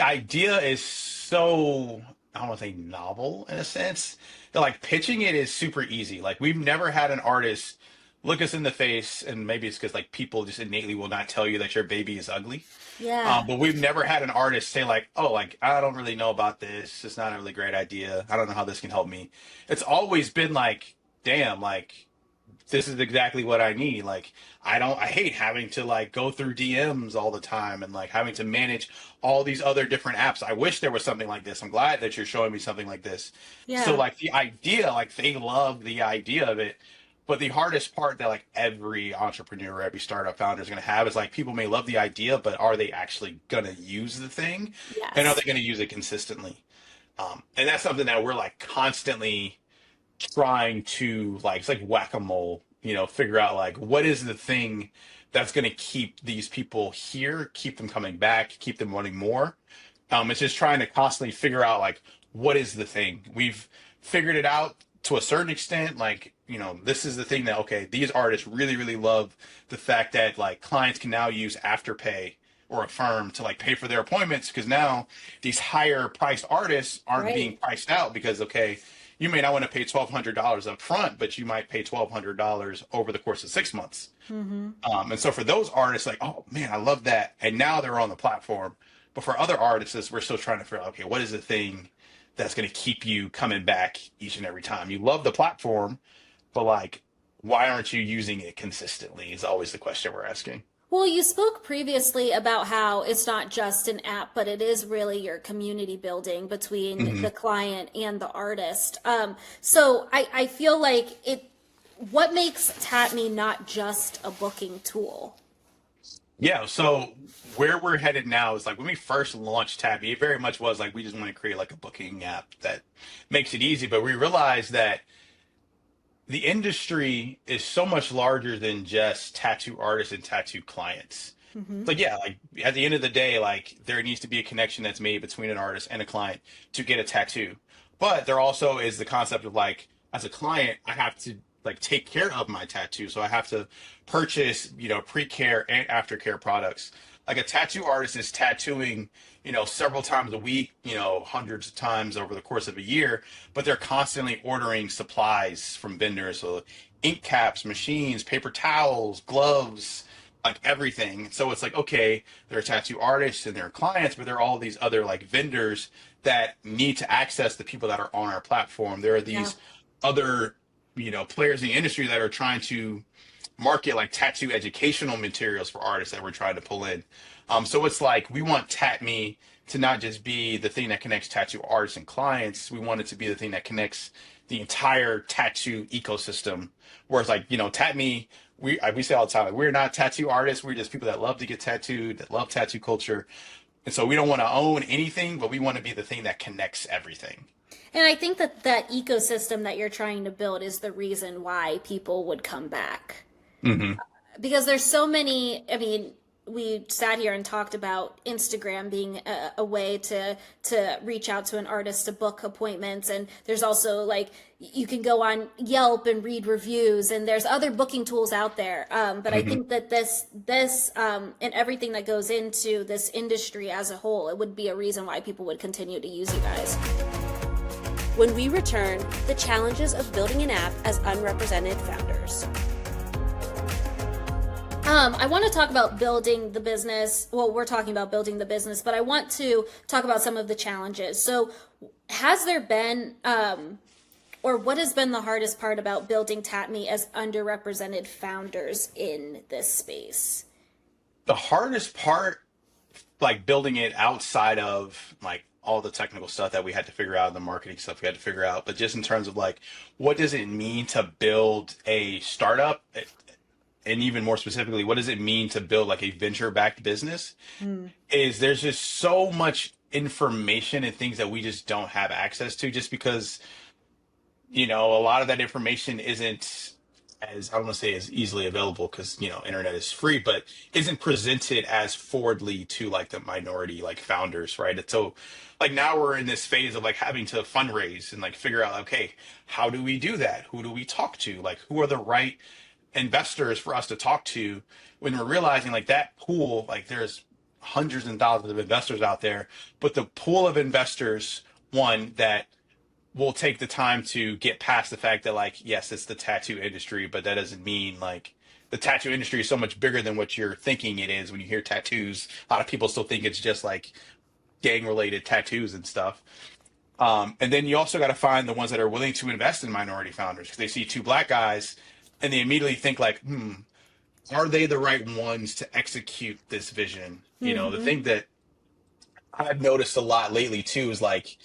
idea is so, I don't want to say novel in a sense that like pitching it is super easy. Like we've never had an artist look us in the face, and maybe it's because like people just innately will not tell you that your baby is ugly. Yeah. But we've never had an artist say like, oh, like I don't really know about this. It's not a really great idea. I don't know how this can help me. It's always been like, damn, like this is exactly what I need. Like I hate having to like go through DMs all the time and like having to manage all these other different apps. I wish there was something like this. I'm glad that you're showing me something like this. Yeah. So like the idea, like they love the idea of it. But the hardest part that like every entrepreneur, every startup founder is going to have is like people may love the idea, but are they actually going to use the thing? Yes. And are they going to use it consistently? And that's something that we're like constantly trying to like, it's like whack-a-mole, figure out like what is the thing that's going to keep these people here, keep them coming back, keep them wanting more. It's just trying to constantly figure out like what is the thing. We've figured it out to a certain extent. Like, this is the thing that, okay, these artists really, really love the fact that like clients can now use Afterpay or Affirm to like pay for their appointments, because now these higher priced artists aren't being priced out because, okay, you may not want to pay $1,200 up front, but you might pay $1,200 over the course of 6 months. And so for those artists, like, oh man, I love that. And now they're on the platform. But for other artists, we're still trying to figure out, okay, what is the thing that's going to keep you coming back each and every time? You love the platform, but like, why aren't you using it consistently is always the question we're asking. Well, you spoke previously about how it's not just an app, but it is really your community building between Hmm. the client and the artist. So I feel like what makes TattMe not just a booking tool? Yeah, so where we're headed now is like when we first launched Tabby, it very much was like we just want to create like a booking app that makes it easy. But we realized that the industry is so much larger than just tattoo artists and tattoo clients. Hmm. Like yeah, like at the end of the day, like there needs to be a connection that's made between an artist and a client to get a tattoo. But there also is the concept of like as a client, I have to like take care of my tattoo. So I have to purchase, pre-care and aftercare products. Like a tattoo artist is tattooing, several times a week, hundreds of times over the course of a year, but they're constantly ordering supplies from vendors. So ink caps, machines, paper towels, gloves, like everything. So it's like, okay, they're tattoo artists and they're clients, but there are all these other like vendors that need to access the people that are on our platform. There are Yeah. these other, players in the industry that are trying to market like tattoo educational materials for artists that we're trying to pull in. So it's like we want TattMe to not just be the thing that connects tattoo artists and clients. We want it to be the thing that connects the entire tattoo ecosystem. Whereas like, TattMe, we say all the time, like, we're not tattoo artists. We're just people that love to get tattooed, that love tattoo culture. And so we don't want to own anything, but we want to be the thing that connects everything. And I think that that ecosystem that you're trying to build is the reason why people would come back. Hmm. Because there's so many, I mean, we sat here and talked about Instagram being a way to reach out to an artist to book appointments, and there's also like you can go on Yelp and read reviews, and there's other booking tools out there. But I Hmm. think that this and everything that goes into this industry as a whole, it would be a reason why people would continue to use you guys. When we return, the challenges of building an app as unrepresented founders. I want to talk about building the business. Well, we're talking about building the business, but I want to talk about some of the challenges. So, has there been, or what has been the hardest part about building TattMe as underrepresented founders in this space? The hardest part, like building it outside of like all the technical stuff that we had to figure out, the marketing stuff we had to figure out, but just in terms of like, what does it mean to build a startup? And even more specifically, what does it mean to build like a venture backed business? Is there's just so much information and things that we just don't have access to just because, a lot of that information isn't as I don't want to say as easily available because internet is free, but isn't presented as forwardly to like the minority like founders, right? And so like now we're in this phase of like having to fundraise and like figure out okay, how do we do that? Who do we talk to? Like who are the right investors for us to talk to when we're realizing like that pool, like there's hundreds and thousands of investors out there, but the pool of investors, one that will take the time to get past the fact that like yes it's the tattoo industry but that doesn't mean like the tattoo industry is so much bigger than what you're thinking it is when you hear tattoos. A lot of people still think it's just like gang related tattoos and stuff. And then you also got to find the ones that are willing to invest in minority founders because they see two black guys and they immediately think like are they the right ones to execute this vision? The Mm-hmm. thing that I've noticed a lot lately too is like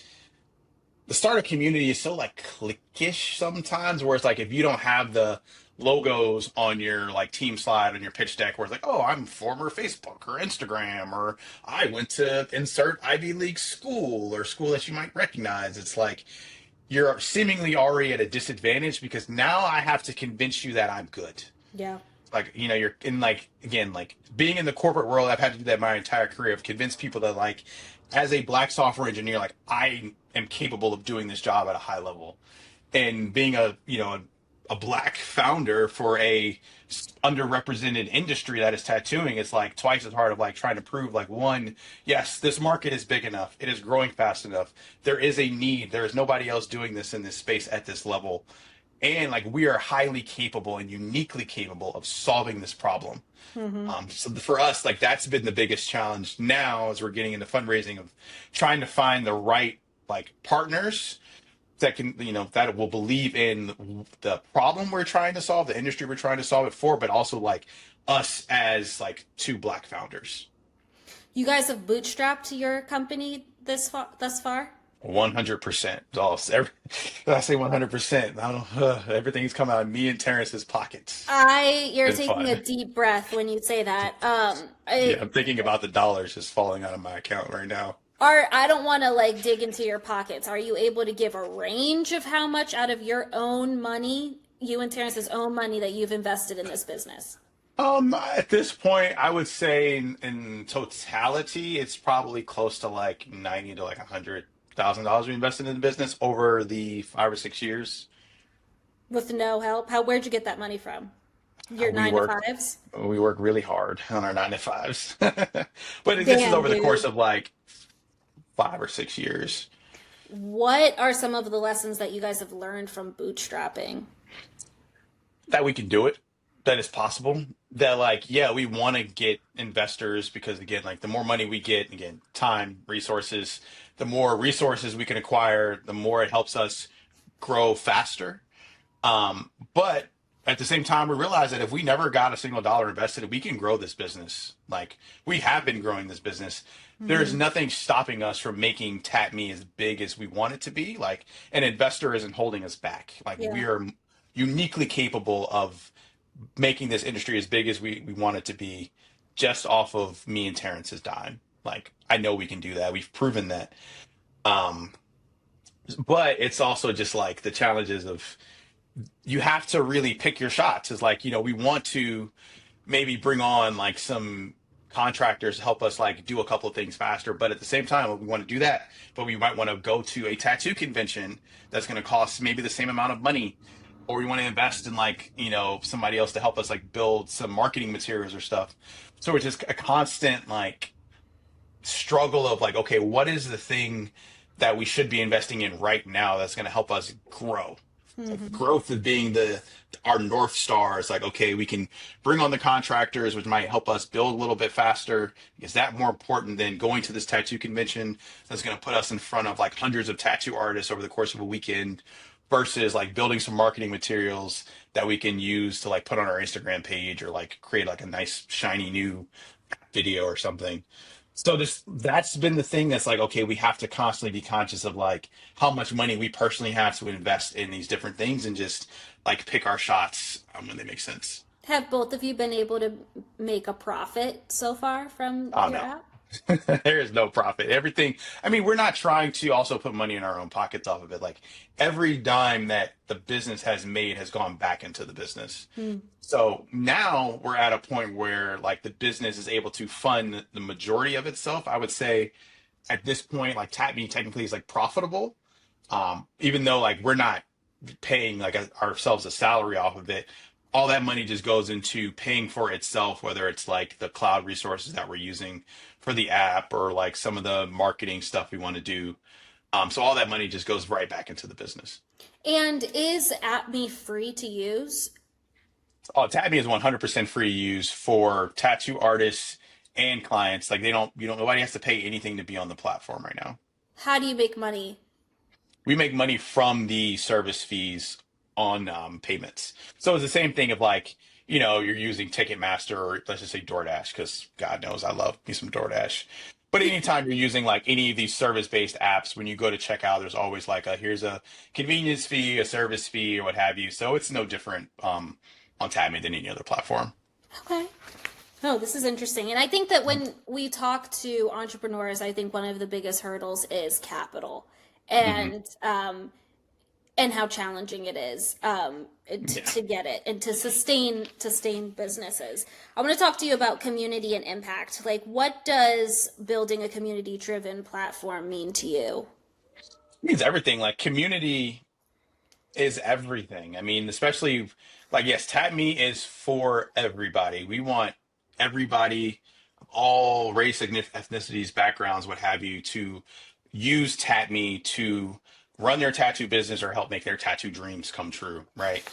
the startup community is so like cliquish sometimes where it's like if you don't have the logos on your like team slide on your pitch deck where it's like oh I'm former Facebook or Instagram or I went to insert Ivy League school or school that you might recognize, it's like you're seemingly already at a disadvantage because now I have to convince you that I'm good. Yeah. Like you're in like again like being in the corporate world, I've had to do that my entire career of convince people that like as a black software engineer like I am capable of doing this job at a high level. And being a black founder for a underrepresented industry that is tattooing, it's like twice as hard of like trying to prove like one, yes this market is big enough, it is growing fast enough, there is a need, there is nobody else doing this in this space at this level, and like we are highly capable and uniquely capable of solving this problem. Mm-hmm. So for us, like that's been the biggest challenge now as we're getting into fundraising of trying to find the right like partners that can, that will believe in the problem we're trying to solve, the industry we're trying to solve it for, but also like us as like two Black founders. You guys have bootstrapped your company thus far? 100%. I say 100%. I don't know. Everything's come out of me and Terrence's pockets. You're It's taking a fun. deep breath when you say that. Yeah, I'm thinking about the dollars just falling out of my account right now. I don't want to like dig into your pockets. Are you able to give a range of how much out of your own money, you and Terrence's own money, that you've invested in this business? At this point, I would say in totality, it's probably close to like 90 to like $100,000 we invested in the business over the 5 or 6 years. With no help? Where'd you get that money from? Your We nine to work fives? we work really hard on our 9 to 5s. But this is Damn, over the course dude. of like 5 or 6 years. What are some of the lessons that you guys have learned from bootstrapping? That we can do it, that it's possible. That like, yeah, we want to get investors because again, like the more money we get, again, time, resources, the more resources we can acquire, the more it helps us grow faster. But at the same time, we realize that if we never got a single dollar invested, we can grow this business. Like we have been growing this business. There's Hmm. nothing stopping us from making TattMe as big as we want it to be. Like an investor isn't holding us back. Like Yeah. we are uniquely capable of making this industry as big as we want it to be just off of me and Terrence's dime. Like I know we can do that. We've proven that. Um, but it's also just like the challenges of you have to really pick your shots. Is like, we want to maybe bring on like some contractors to help us like do a couple of things faster. But at the same time, we want to do that, but we might want to go to a tattoo convention that's going to cost maybe the same amount of money. Or we want to invest in like, somebody else to help us like build some marketing materials or stuff. So it's just a constant like struggle of like, okay, what is the thing that we should be investing in right now that's going to help us grow? Like Hmm. growth of being the our north star. It's like, okay, we can bring on the contractors, which might help us build a little bit faster. Is that more important than going to this tattoo convention that's going to put us in front of like hundreds of tattoo artists over the course of a weekend versus like building some marketing materials that we can use to like put on our Instagram page or like create like a nice shiny new video or something. So that's been the thing that's like, okay, we have to constantly be conscious of like how much money we personally have to invest in these different things and just like pick our shots when they make sense. Have both of you been able to make a profit so far from Oh your no. app? There is no profit. Everything, I mean, we're not trying to also put money in our own pockets off of it. Like every dime that the business has made has gone back into the business. Hmm. So now we're at a point where like the business is able to fund the majority of itself. I would say at this point, like TattMe technically is like profitable. Even though like we're not paying like ourselves a salary off of it, all that money just goes into paying for itself, whether it's like the cloud resources that we're using for the app or like some of the marketing stuff we want to do. So all that money just goes right back into the business. And is AppMe free to use? Oh, TattMe is 100% free to use for tattoo artists and clients. Like nobody has to pay anything to be on the platform right now. How do you make money? We make money from the service fees on payments. So it's the same thing of like, you're using Ticketmaster or let's just say DoorDash, because God knows I love me some DoorDash. But anytime you're using like any of these service-based apps, when you go to checkout, there's always like here's a convenience fee, a service fee, or what have you. So it's no different on TattMe than any other platform. Okay. Oh, this is interesting. And I think that when we talk to entrepreneurs, I think one of the biggest hurdles is capital Hmm. and how challenging it is Yeah. to get it and to sustain businesses. I want to talk to you about community and impact. Like, what does building a community driven platform mean to you? It means everything. Like community is everything. I mean, especially like yes, TattMe is for everybody. We want everybody, all race, ethnicities, backgrounds, what have you, to use TattMe to run their tattoo business or help make their tattoo dreams come true, right?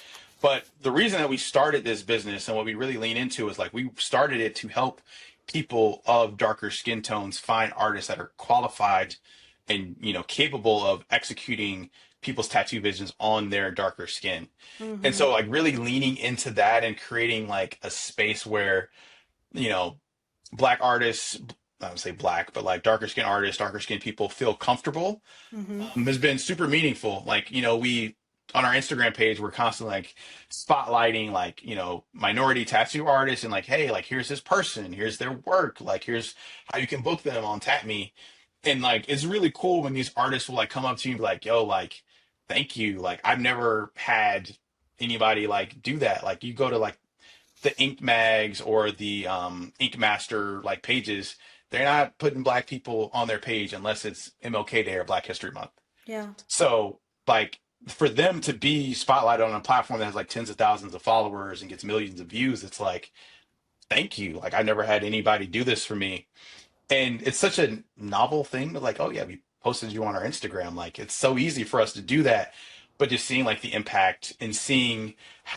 But the reason that we started this business and what we really lean into is like we started it to help people of darker skin tones find artists that are qualified and capable of executing people's tattoo visions on their darker skin. And Mm-hmm. so like really leaning into that and creating like a space where, you know, black artists, I would say black, but like darker skin artists, darker skin people feel comfortable, Mm-hmm. has been super meaningful. Like, we on our Instagram page, we're constantly like spotlighting like, minority tattoo artists and like, hey, like here's this person, here's their work, like here's how you can book them on TattMe. And like it's really cool when these artists will like come up to you and be like, yo, like, thank you. Like I've never had anybody like do that. Like you go to like the Ink Mags or the Ink Master like pages, they're not putting black people on their page unless it's MLK Day or Black History Month. Yeah. So like for them to be spotlighted on a platform that has like tens of thousands of followers and gets millions of views, it's like, thank you. Like I never had anybody do this for me. And it's such a novel thing, like, oh yeah, we posted you on our Instagram. Like it's so easy for us to do that. But just seeing like the impact and seeing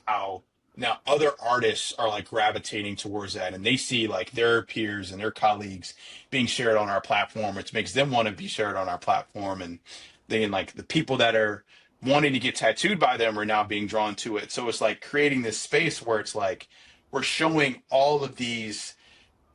how now other artists are like gravitating towards that and they see like their peers and their colleagues being shared on our platform, which makes them want to be shared on our platform. And then like the people that are wanting to get tattooed by them are now being drawn to it. So it's like creating this space where it's like we're showing all of these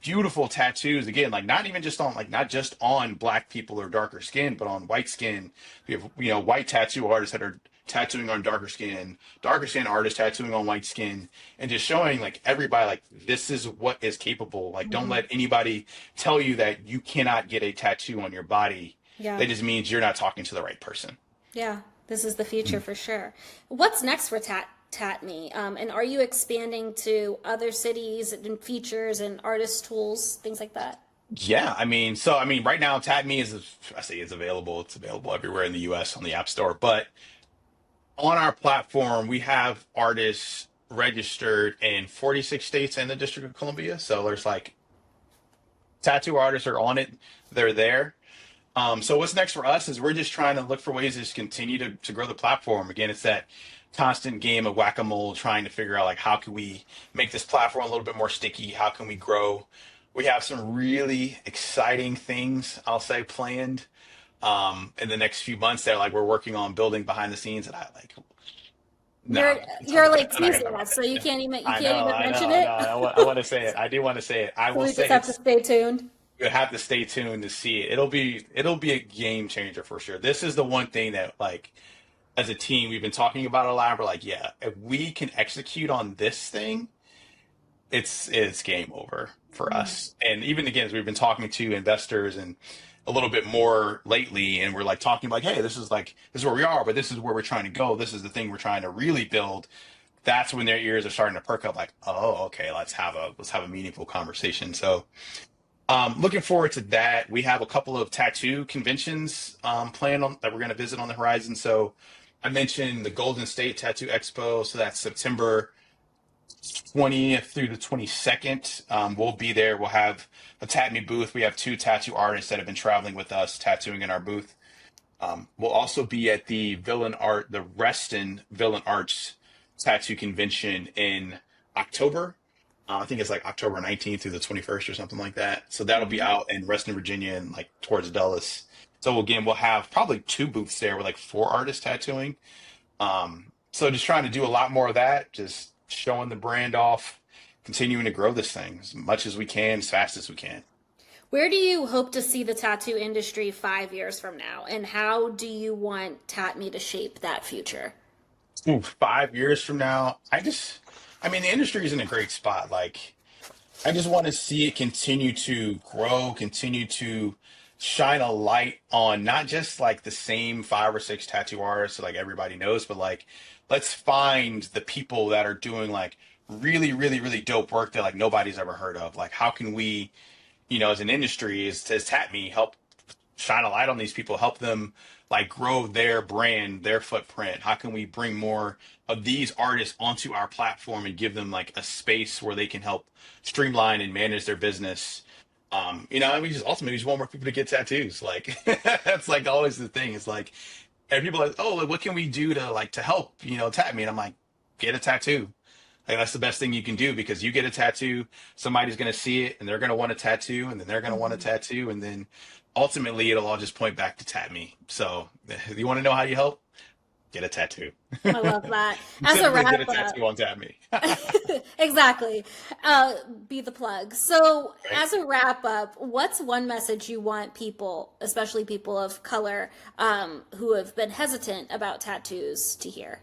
beautiful tattoos again, like not even just on like not just on black people or darker skin, but on white skin. We have white tattoo artists that are tattooing on darker skin artists tattooing on white skin, and just showing like everybody like this is what is capable. Like don't Mm-hmm. let anybody tell you that you cannot get a tattoo on your body. Yeah. That just means you're not talking to the right person. Yeah. This is the future for sure. What's next for TattMe? And are you expanding to other cities and features and artist tools, things like that? Yeah, right now TattMe is, I say it's available. It's available everywhere in the US on the App Store, but on our platform, we have artists registered in 46 states and the District of Columbia. So there's like tattoo artists are on it. They're there. So what's next for us is we're just trying to look for ways to just continue to grow the platform. Again, it's that constant game of whack-a-mole, trying to figure out like how can we make this platform a little bit more sticky? How can we grow? We have some really exciting things, I'll say, planned in the next few months that like we're working on building behind the scenes. And I like, no, You're I'm you're like not gonna teasing talk about us, it. so you can't even I know, mention I know. it. I want to say it. I do want to say it. I So will we say just have to it's. stay tuned. You have to stay tuned to see it. It'll be a game changer for sure. This is the one thing that like as a team we've been talking about a lot. We're like, yeah, if we can execute on this thing, it's game over for Mm. us. And even again, as we've been talking to investors and a little bit more lately, and we're like talking like, hey, this is where we are, but this is where we're trying to go. This is the thing we're trying to really build. That's when their ears are starting to perk up, like, oh, okay, let's have a meaningful conversation. So looking forward to that. We have a couple of tattoo conventions planned on that we're going to visit on the horizon. So I mentioned the Golden State Tattoo Expo. So that's September 20th through the 22nd. We'll be there. We'll have a TattMe booth. We have two tattoo artists that have been traveling with us, tattooing in our booth. We'll also be at the Reston Villain Arts Tattoo Convention in October. I think it's like October 19th through the 21st or something like that. So that'll be Mhm. out in Reston, Virginia, and like towards Dulles. So again, we'll have probably two booths there with like four artists tattooing. So just trying to do a lot more of that, just showing the brand off, continuing to grow this thing as much as we can, as fast as we can. Where do you hope to see the tattoo industry 5 years from now? And how do you want TattMe to shape that future? Ooh, 5 years from now, the industry is in a great spot. Like, I just want to see it continue to grow, continue to shine a light on not just like the same five or six tattoo artists that like everybody knows, but like let's find the people that are doing like really, really, really dope work that like nobody's ever heard of. Like, how can we, as an industry, as TatMe, help shine a light on these people, help them like grow their brand, their footprint? How can we bring more of these artists onto our platform and give them like a space where they can help streamline and manage their business? And we just ultimately just want more people to get tattoos. Like that's like always the thing. It's like, and people are like, oh, like, what can we do to help, tap me? And I'm like, get a tattoo. Like that's the best thing you can do because you get a tattoo, somebody's going to see it and they're going to want a tattoo and then they're going to want a Mhm. tattoo and then ultimately it'll all just point back to tap me. So you want to know how you help? get a tattoo. I love that. As a Simply get a wrap up, tattoo on TattMe. exactly. Be the plug. So, Right. as a wrap up, what's one message you want people, especially people of color, who have been hesitant about tattoos, to hear?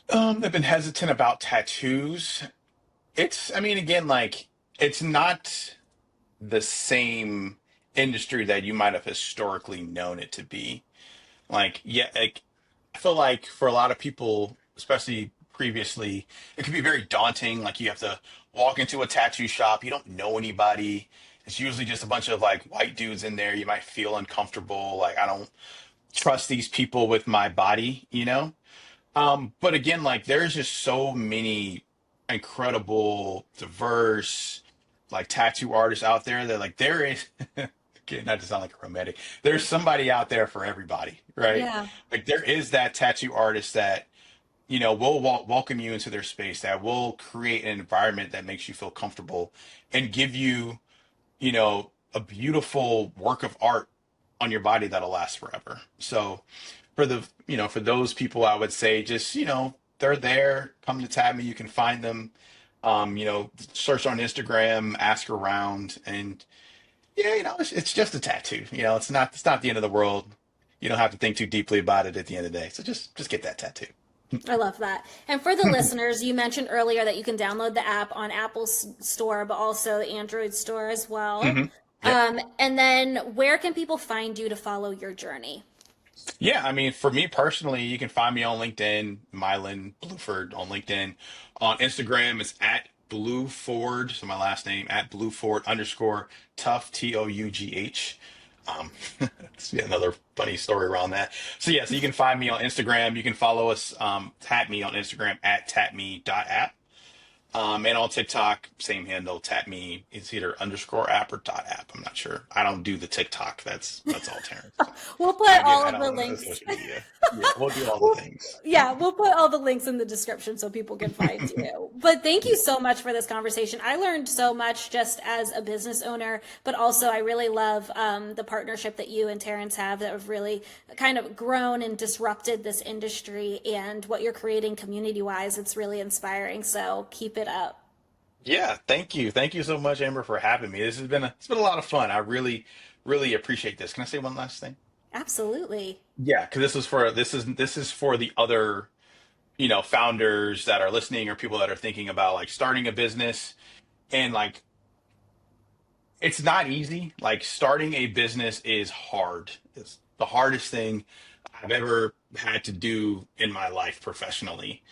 I've been hesitant about tattoos. I mean, again, like, it's not the same industry that you might have historically known it to be. Like, yeah, like, I feel like for a lot of people, especially previously, it can be very daunting. Like, you have to walk into a tattoo shop, you don't know anybody. It's usually just a bunch of like white dudes in there. You might feel uncomfortable. Like, I don't trust these people with my body, you know? But again, like there's just so many incredible, diverse, like tattoo artists out there that like there is again, not to sound like a romantic, there's somebody out there for everybody, right? Yeah. Like there is that tattoo artist that, will welcome you into their space, that will create an environment that makes you feel comfortable and give you, a beautiful work of art on your body that'll last forever. So for those people, I would say just, they're there. Come to Tab Me. You can find them. Search on Instagram, ask around, and yeah, it's just a tattoo. It's not the end of the world. You don't have to think too deeply about it at the end of the day. So just get that tattoo. I love that. And for the listeners, you mentioned earlier that you can download the app on Apple's store, but also the Android store as well. Yep. And then where can people find you to follow your journey? Yeah, I mean, for me personally, you can find me on LinkedIn, Mylon Blueford on LinkedIn. On Instagram, it's at Bluford, so my last name, at Bluford _ tough, TOUGH. Um, it's another funny story around that. So yeah, so you can find me on Instagram. You can follow us, tap me on Instagram at tatme.app. And on TikTok, same handle, Tat Me. It's either _app or .app. I'm not sure. I don't do the TikTok. That's all Terrence. We'll put all I of the don't know the links. social media. Yeah, we'll do all the things. Yeah, we'll put all the links in the description so people can find you. But thank you so much for this conversation. I learned so much just as a business owner, but also I really love the partnership that you and Terrence have that have really kind of grown and disrupted this industry, and what you're creating community-wise. It's really inspiring. So keep it up. Yeah, thank you so much, Amber, for having me. It's been a lot of fun. I really, really appreciate this. Can I say one last thing? Absolutely. Yeah, because this is for the other founders that are listening or people that are thinking about like starting a business, and like it's not easy. Like starting a business is hard. It's the hardest thing I've ever had to do in my life professionally.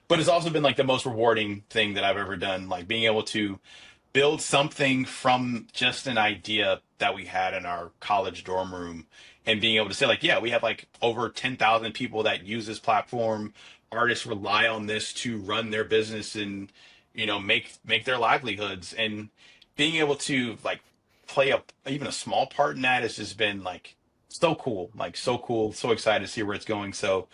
But it's also been like the most rewarding thing that I've ever done. Like being able to build something from just an idea that we had in our college dorm room, and being able to say like, yeah, we have like over 10,000 people that use this platform. Artists rely on this to run their business and, make their livelihoods, and being able to like play even a small part in that has just been like so cool, so excited to see where it's going. So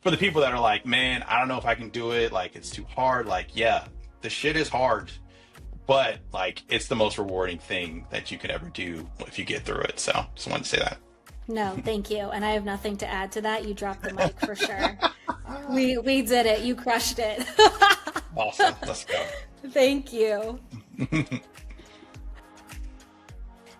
for the people that are like, man, I don't know if I can do it, like it's too hard, like yeah, the shit is hard, but like it's the most rewarding thing that you could ever do if you get through it. So just wanted to say that. No, thank you. And I have nothing to add to that. You dropped the mic for sure. We did it. You crushed it. Awesome. Let's go. Thank you.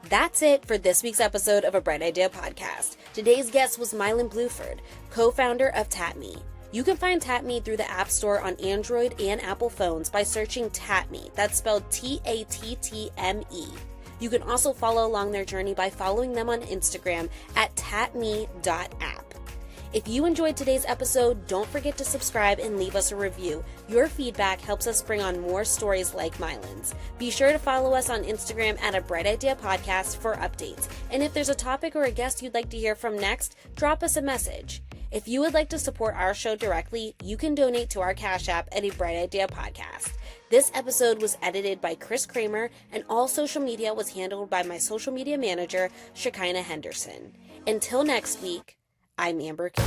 That's it for this week's episode of A Bright Idea Podcast. Today's guest was Mylon Blueford, co-founder of TattMe. You can find TattMe through the App Store on Android and Apple phones by searching TattMe. That's spelled TattMe. You can also follow along their journey by following them on Instagram at tatme.app. If you enjoyed today's episode, don't forget to subscribe and leave us a review. Your feedback helps us bring on more stories like Mylon's. Be sure to follow us on Instagram at A Bright Idea Podcast for updates. And if there's a topic or a guest you'd like to hear from next, drop us a message. If you would like to support our show directly, you can donate to our Cash App at A Bright Idea Podcast. This episode was edited by Chris Kramer, and all social media was handled by my social media manager, Shekinah Henderson. Until next week, I'm Amber Key.